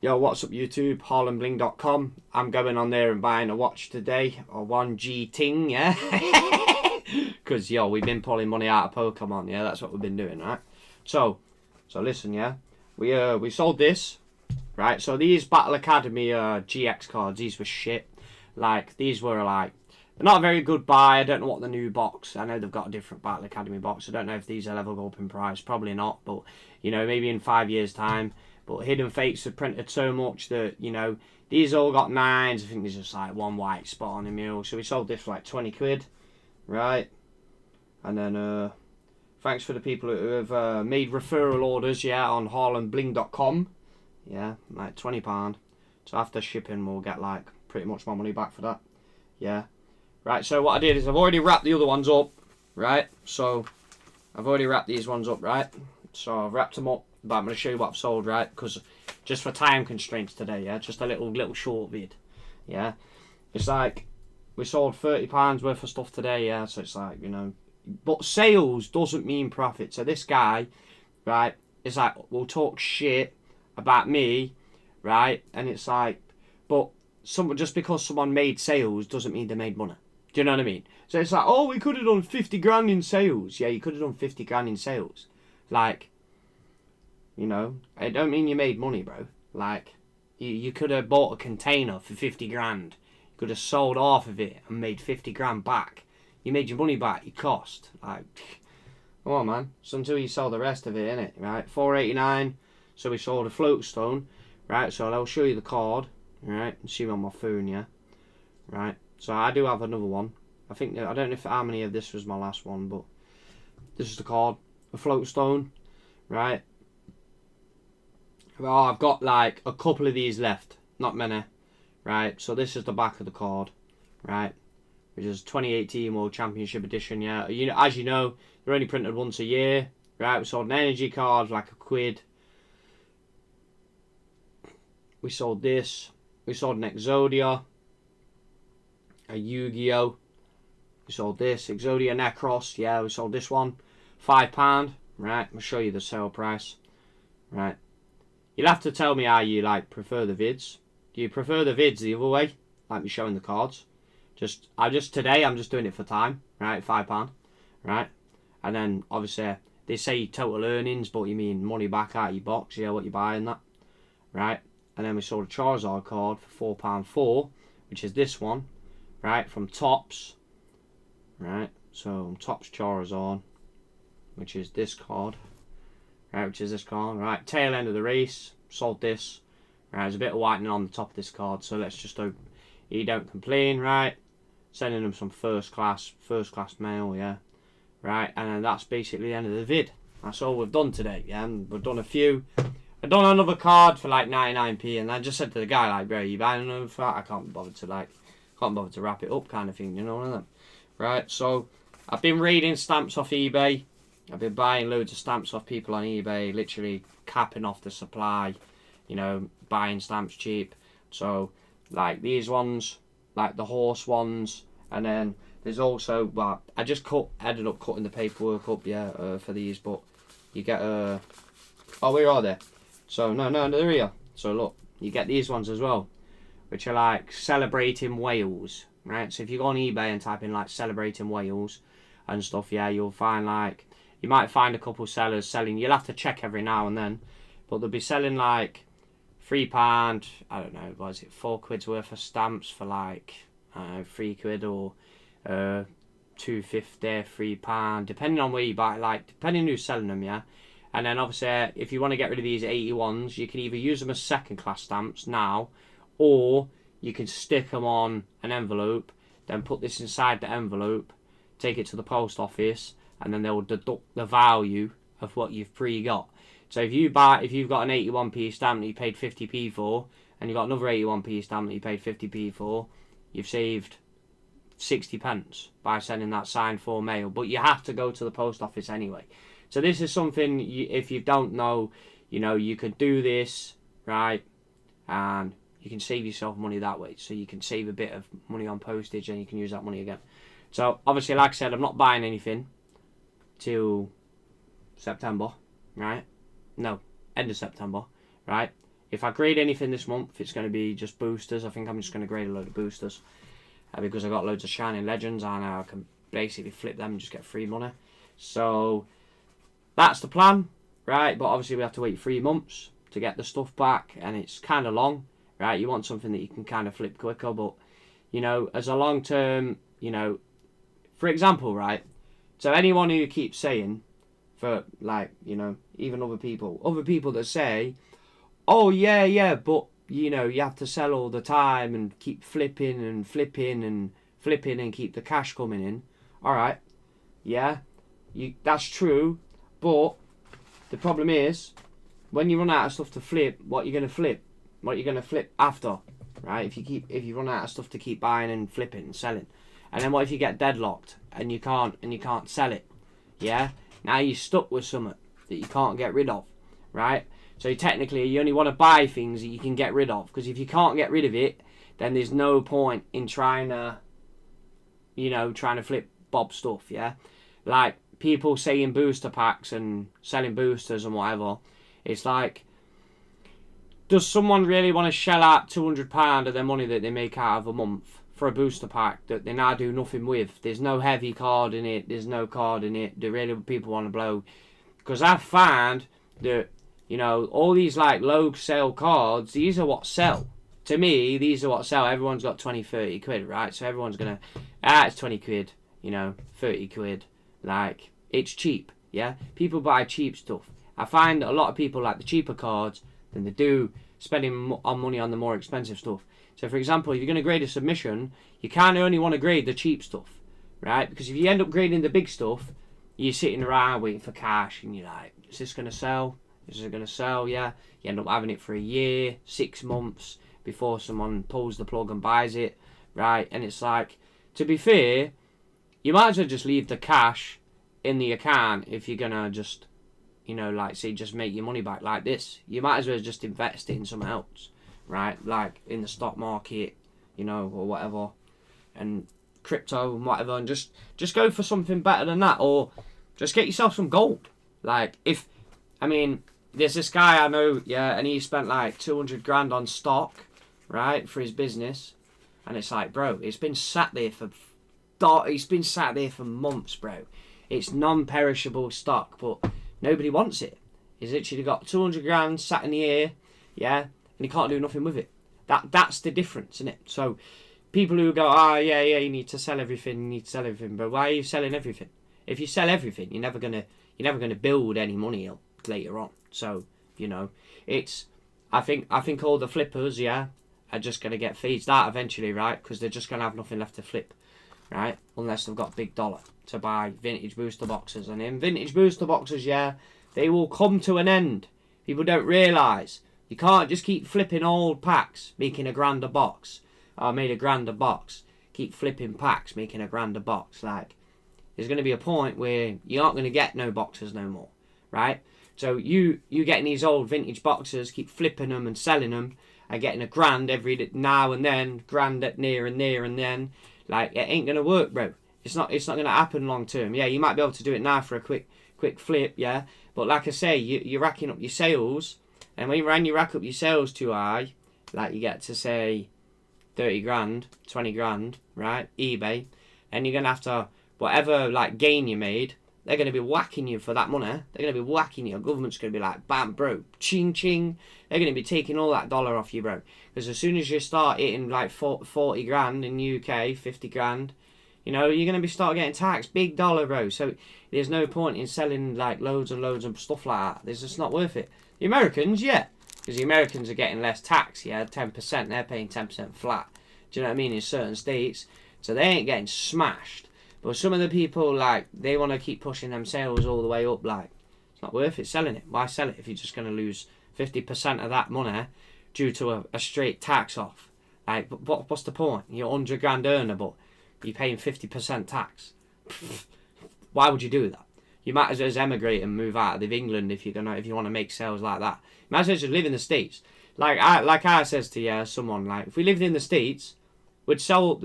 Yo, what's up YouTube? HarlemBling.com. I'm going on there and buying a watch today. A 1G ting, yeah? Because, yo, we've been pulling money out of Pokemon, yeah? That's what we've been doing, right? So listen, yeah? We sold this, right? So these Battle Academy GX cards, these were shit. Like, these were, like, not a very good buy. I don't know what the new box. I know they've got a different Battle Academy box. I don't know if these will ever go up in price. Probably not, but, you know, maybe in 5 years' time. But Hidden Fates have printed so much that, you know, these all got 9s. I think there's just like one white spot on the mule. So we sold this for like 20 quid, right? And then, thanks for the people who have made referral orders, yeah, on HarlemBling.com. Yeah, like £20. So after shipping, we'll get like pretty much my money back for that. Yeah. Right, so what I did is I've already wrapped the other ones up, right? So I've already wrapped these ones up, right? So I've wrapped them up. But I'm going to show you what I've sold, right? Because just for time constraints today, yeah? Just a little short vid, yeah? It's like, we sold £30 worth of stuff today, yeah? So it's like, you know... But sales doesn't mean profit. So this guy, right, it's like, we'll talk shit about me, right? And it's like, but just because someone made sales doesn't mean they made money. Do you know what I mean? So it's like, oh, we could have done 50 grand in sales. Yeah, you could have done 50 grand in sales. Like... You know, it don't mean you made money, bro. Like, you could have bought a container for 50 grand. You could have sold half of it and made 50 grand back. You made your money back, your cost. Like, come on, man. So until you sell the rest of it, innit? Right? $4.89. So we sold a float stone. Right? So I'll show you the card. Right? And see on my phone, yeah? Right? So I do have another one. I don't know how many of this was my last one, but this is the card. A float stone. Right? Well, I've got like a couple of these left, not many, right? So this is the back of the card, right? Which is 2018 World Championship Edition, yeah. You know, as you know, they're only printed once a year, right? We sold an energy card, like £1. We sold this. We sold an Exodia, a Yu-Gi-Oh. We sold this, Exodia Necros, yeah, we sold this one, £5, right? I'll show you the sale price, right? You'll have to tell me how you like prefer the vids. Do you prefer the vids the other way, like me showing the cards? Today I'm just doing it for time, right? £5, right? And then obviously they say total earnings, but you mean money back out of your box, yeah, what you buy and that, right? And then we sold a Charizard card for £4.4, which is this one, right? From Topps, right? So Topps Charizard, which is this card. Right, which is this card, right? Tail end of the race, sold this. Right, there's a bit of whitening on the top of this card, so let's just hope he don't complain, right? Sending him some first class mail, yeah. Right, and then that's basically the end of the vid. That's all we've done today, yeah. And we've done a few. I've done another card for like 99p, and I just said to the guy, like, bro, you buying another for that? I can't bother to wrap it up, kind of thing, you know what I mean? Right, so I've been raiding stamps off eBay. I've been buying loads of stamps off people on eBay, literally capping off the supply, you know, buying stamps cheap. So, like these ones, like the horse ones, and then there's also, well, I just ended up cutting the paperwork up, yeah, for these, but you get oh, where are they? So, no, they're here. So look, you get these ones as well, which are like Celebrating Wales, right? So if you go on eBay and type in like Celebrating Wales and stuff, yeah, you'll find like, you might find a couple sellers selling. You'll have to check every now and then, but they'll be selling like £3. I don't know. What is it? £4 worth of stamps for like £3 or £2.50, £3, depending on where you buy. Like depending who's selling them, yeah. And then obviously, if you want to get rid of these 81s, you can either use them as second class stamps now, or you can stick them on an envelope, then put this inside the envelope, take it to the post office, and then they'll deduct the value of what you've pre-got. So if you've got an 81p stamp that you paid 50p for, and you've got another 81p stamp that you paid 50p for, you've saved 60 pence by sending that signed for mail. But you have to go to the post office anyway. So this is something, if you don't know, you know, you could do this, right? And you can save yourself money that way. So you can save a bit of money on postage and you can use that money again. So obviously, like I said, I'm not buying anything till September, right? No, end of September, right? if I grade anything this month, it's going to be just boosters. I think I'm just going to grade a load of boosters. Because I got loads of Shining Legends and I can basically flip them and just get free money. So that's the plan, right? But obviously we have to wait 3 months to get the stuff back, and it's kind of long, right? You want something that you can kind of flip quicker, but you know, as a long term, you know, for example, right? So anyone who keeps saying, for like, you know, even other people that say, oh yeah, but you know, you have to sell all the time and keep flipping and flipping and flipping and keep the cash coming in. All right, yeah, that's true, but the problem is when you run out of stuff to flip, what you're gonna flip? What you're gonna flip after, right? If you run out of stuff to keep buying and flipping and selling, and then what if you get deadlocked and you can't sell it? Yeah, now you're stuck with something that you can't get rid of, right? So technically, you only want to buy things that you can get rid of, because if you can't get rid of it, then there's no point in trying to flip Bob stuff, yeah? Like, people saying booster packs and selling boosters and whatever, it's like, does someone really want to shell out £200 of their money that they make out of a month for a booster pack that they now do nothing with? There's no heavy card in it, there's no card in it, do really people want to blow? Because I've found that, you know, all these like low sale cards, these are what sell. To me, these are what sell. Everyone's got 20, 30 quid, right? So everyone's going to, it's 20 quid, you know, 30 quid. Like, it's cheap, yeah? People buy cheap stuff. I find that a lot of people like the cheaper cards than they do spending on money on the more expensive stuff. So, for example, if you're going to grade a submission, you kind of only want to grade the cheap stuff, right? Because if you end up grading the big stuff, you're sitting around waiting for cash and you're like, is this going to sell? Is it going to sell? Yeah. You end up having it for a year, 6 months before someone pulls the plug and buys it, right? And it's like, to be fair, you might as well just leave the cash in the account if you're going to just, you know, like, say, just make your money back like this. You might as well just invest it in something else, right? Like in the stock market, you know, or whatever, and crypto and whatever, and just go for something better than that, or just get yourself some gold. Like, there's this guy I know, yeah, and he spent like 200 grand on stock, right, for his business, and it's like, bro, it's been sat there for months, bro. It's non-perishable stock, but nobody wants it. He's literally got 200 grand sat in the air, yeah, and he can't do nothing with it. That's the difference, isn't it? So people who go, yeah, you need to sell everything, but why are you selling everything? If you sell everything, you're never gonna build any money up later on. So, you know, I think all the flippers, yeah, are just gonna get phased out eventually, right? Because they're just gonna have nothing left to flip, right? Unless they've got big dollar to buy vintage booster boxes, and in vintage booster boxes, yeah, they will come to an end. People don't realise you can't just keep flipping old packs, making a grander box. I made a grander box. Keep flipping packs, making a grander box. Like, there's going to be a point where you aren't going to get no boxes no more, right? So you getting these old vintage boxes, keep flipping them and selling them, and getting a grand every now and then, grand at near and then. Like, it ain't going to work, bro. It's not going to happen long term. Yeah, you might be able to do it now for a quick flip, yeah. But like I say, you're racking up your sales, and when you rack up your sales too high, like you get to say 30 grand, 20 grand, right? eBay, and you're going to have to, whatever like gain you made, they're going to be whacking you for that money. They're going to be whacking you. Government's going to be like, bam, bro, ching, ching. They're going to be taking all that dollar off you, bro. Because as soon as you start hitting like 40 grand in UK, 50 grand, you know, you're going to start getting taxed. Big dollar, bro. So there's no point in selling like loads and loads of stuff like that. It's just not worth it. The Americans, yeah. Because the Americans are getting less tax, yeah, 10%. They're paying 10% flat. Do you know what I mean? In certain states. So they ain't getting smashed. But some of the people, like, they want to keep pushing them sales all the way up. Like, it's not worth it selling it. Why sell it if you're just going to lose 50% of that money due to a straight tax off? Like, what's the point? You're 100 grand earner, but you're paying 50% tax. Why would you do that? You might as well just emigrate and move out of England if you want to make sales like that. You might as well just live in the States. Like I says to someone, like, if we lived in the States, we'd sell all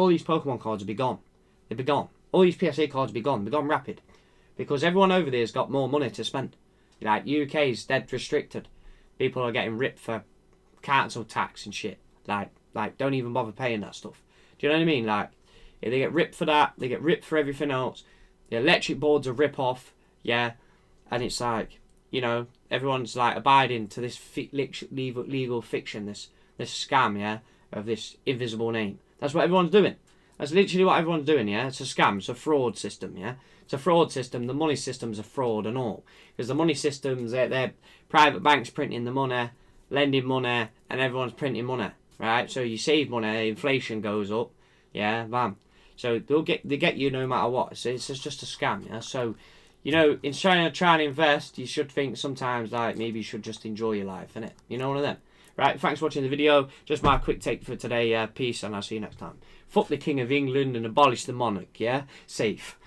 these Pokemon cards would be gone. They'd be gone. All these PSA cards would be gone. They'd be gone rapid. Because everyone over there's got more money to spend. Like, UK's dead restricted. People are getting ripped for council tax and shit. Like don't even bother paying that stuff. Do you know what I mean? Like, yeah, they get ripped for that. They get ripped for everything else. The electric board's a rip off. Yeah, and it's like, you know, everyone's like abiding to this legal fiction, this scam, yeah, of this invisible name. That's what everyone's doing. That's literally what everyone's doing, yeah. It's a scam. It's a fraud system, yeah. It's a fraud system. The money system's a fraud and all, because the money systems, they're private banks printing the money, lending money, and everyone's printing money, right? So you save money, inflation goes up, yeah, bam. So they get you no matter what. So it's just a scam, yeah. So, you know, in trying to invest, you should think sometimes like maybe you should just enjoy your life, innit? You know, one of them. Right, thanks for watching the video. Just my quick take for today. Peace, and I'll see you next time. Fuck the King of England and abolish the monarch, yeah? Safe.